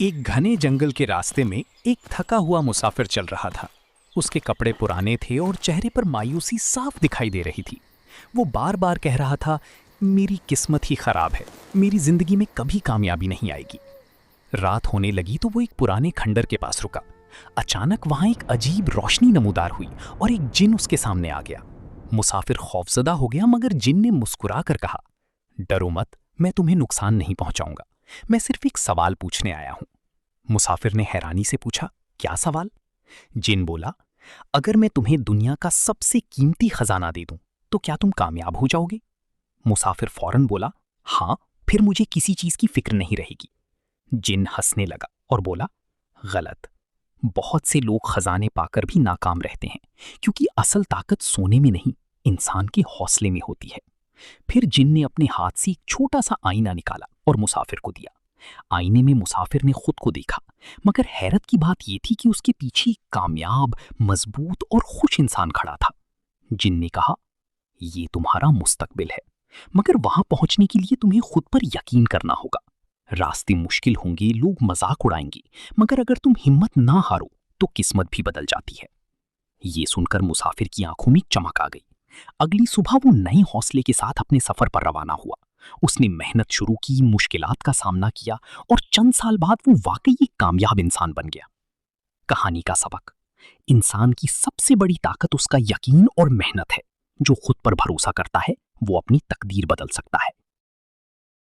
एक घने जंगल के रास्ते में एक थका हुआ मुसाफिर चल रहा था। उसके कपड़े पुराने थे और चेहरे पर मायूसी साफ दिखाई दे रही थी। वो बार बार कह रहा था, मेरी किस्मत ही खराब है, मेरी जिंदगी में कभी कामयाबी नहीं आएगी। रात होने लगी तो वो एक पुराने खंडर के पास रुका। अचानक वहां एक अजीब रोशनी नमूदार हुई और एक जिन उसके सामने आ गया। मुसाफिर खौफजदा हो गया, मगर जिन ने मुस्कुरा कर कहा, डरो मत, मैं तुम्हें नुकसान नहीं पहुंचाऊंगा, मैं सिर्फ एक सवाल पूछने आया हूं। मुसाफिर ने हैरानी से पूछा, क्या सवाल? जिन बोला, अगर मैं तुम्हें दुनिया का सबसे कीमती खजाना दे दूं तो क्या तुम कामयाब हो जाओगे? मुसाफिर फौरन बोला, हाँ, फिर मुझे किसी चीज की फिक्र नहीं रहेगी। जिन हंसने लगा और बोला, गलत। बहुत से लोग खजाने पाकर भी नाकाम रहते हैं, क्योंकि असल ताकत सोने में नहीं, इंसान के हौसले में होती है। फिर जिन ने अपने हाथ से एक छोटा सा आईना निकाला और मुसाफिर को दिया। आईने में मुसाफिर ने खुद को देखा, मगर हैरत की बात यह थी कि उसके पीछे एक कामयाब, मजबूत और खुश इंसान खड़ा था। जिन ने कहा, ये तुम्हारा मुस्तकबिल है, मगर वहां पहुंचने के लिए तुम्हें खुद पर यकीन करना होगा। रास्ते मुश्किल होंगे, लोग मजाक उड़ाएंगे, मगर अगर तुम हिम्मत ना हारो तो किस्मत भी बदल जाती है। ये सुनकर मुसाफिर की आंखों में चमक आ गई। अगली सुबह वो नए हौसले के साथ अपने सफर पर रवाना हुआ। उसने मेहनत शुरू की, मुश्किलात का सामना किया और चंद साल बाद वो वाकई एक कामयाब इंसान बन गया। कहानी का सबक, इंसान की सबसे बड़ी ताकत उसका यकीन और मेहनत है। जो खुद पर भरोसा करता है वो अपनी तकदीर बदल सकता है।